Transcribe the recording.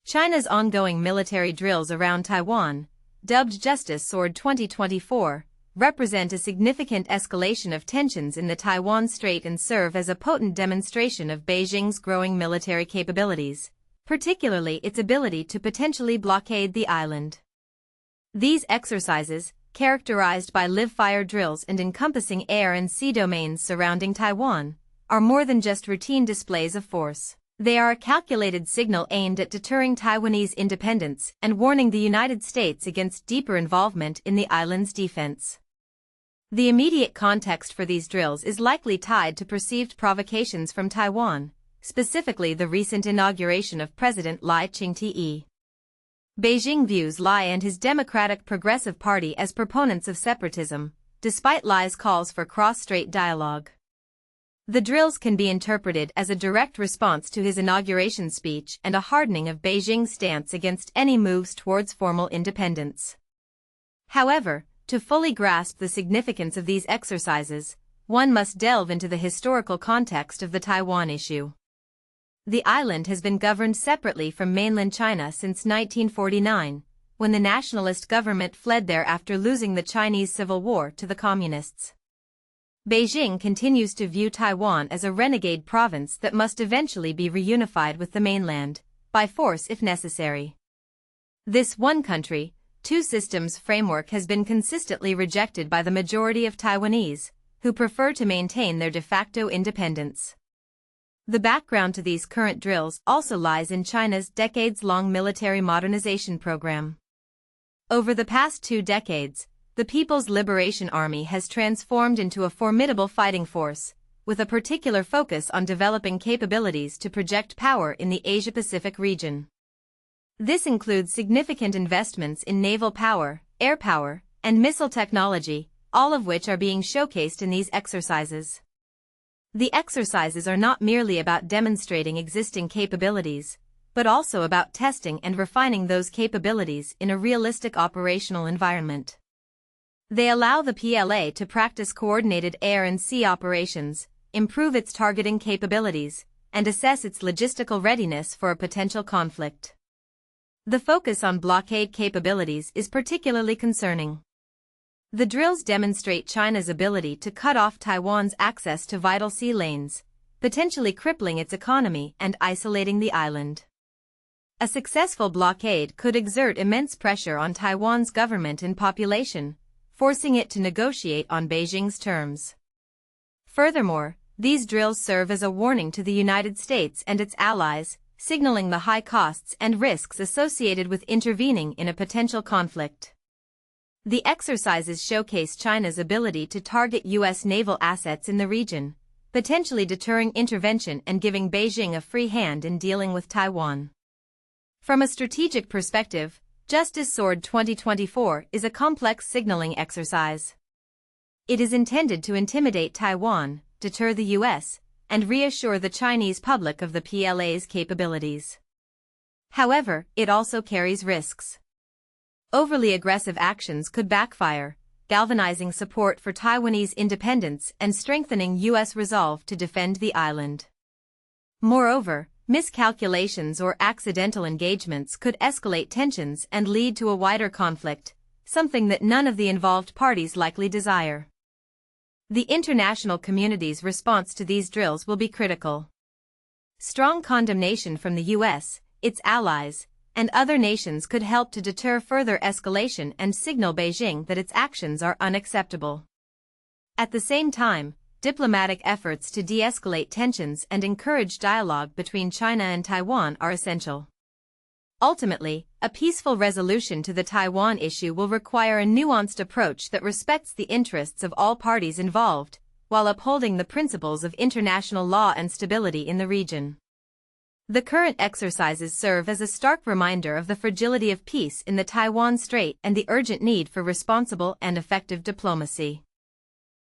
China's ongoing military drills around Taiwan, dubbed Justice Sword 2024, represent a significant escalation of tensions in the Taiwan Strait and serve as a potent demonstration of Beijing's growing military capabilities, particularly its ability to potentially blockade the island. These exercises, characterized by live-fire drills and encompassing air and sea domains surrounding Taiwan, are more than just routine displays of force. They are a calculated signal aimed at deterring Taiwanese independence and warning the United States against deeper involvement in the island's defense. The immediate context for these drills is likely tied to perceived provocations from Taiwan, specifically the recent inauguration of President Lai Ching-te. Beijing views Lai and his Democratic Progressive Party as proponents of separatism, despite Lai's calls for cross-strait dialogue. The drills can be interpreted as a direct response to his inauguration speech and a hardening of Beijing's stance against any moves towards formal independence. However, to fully grasp the significance of these exercises, one must delve into the historical context of the Taiwan issue. The island has been governed separately from mainland China since 1949, when the nationalist government fled there after losing the Chinese Civil War to the Communists. Beijing continues to view Taiwan as a renegade province that must eventually be reunified with the mainland, by force if necessary. This one country, two systems framework has been consistently rejected by the majority of Taiwanese, who prefer to maintain their de facto independence. The background to these current drills also lies in China's decades-long military modernization program. Over the past 2 decades, the People's Liberation Army has transformed into a formidable fighting force, with a particular focus on developing capabilities to project power in the Asia-Pacific region. This includes significant investments in naval power, air power, and missile technology, all of which are being showcased in these exercises. The exercises are not merely about demonstrating existing capabilities, but also about testing and refining those capabilities in a realistic operational environment. They allow the PLA to practice coordinated air and sea operations, improve its targeting capabilities, and assess its logistical readiness for a potential conflict. The focus on blockade capabilities is particularly concerning. The drills demonstrate China's ability to cut off Taiwan's access to vital sea lanes, potentially crippling its economy and isolating the island. A successful blockade could exert immense pressure on Taiwan's government and population, forcing it to negotiate on Beijing's terms. Furthermore, these drills serve as a warning to the United States and its allies, signaling the high costs and risks associated with intervening in a potential conflict. The exercises showcase China's ability to target U.S. naval assets in the region, potentially deterring intervention and giving Beijing a free hand in dealing with Taiwan. From a strategic perspective, Justice Sword 2024 is a complex signaling exercise. It is intended to intimidate Taiwan, deter the U.S., and reassure the Chinese public of the PLA's capabilities. However, it also carries risks. Overly aggressive actions could backfire, galvanizing support for Taiwanese independence and strengthening U.S. resolve to defend the island. Moreover, miscalculations or accidental engagements could escalate tensions and lead to a wider conflict, something that none of the involved parties likely desire. The international community's response to these drills will be critical. Strong condemnation from the U.S., its allies, and other nations could help to deter further escalation and signal Beijing that its actions are unacceptable. At the same time, diplomatic efforts to de-escalate tensions and encourage dialogue between China and Taiwan are essential. Ultimately, a peaceful resolution to the Taiwan issue will require a nuanced approach that respects the interests of all parties involved, while upholding the principles of international law and stability in the region. The current exercises serve as a stark reminder of the fragility of peace in the Taiwan Strait and the urgent need for responsible and effective diplomacy.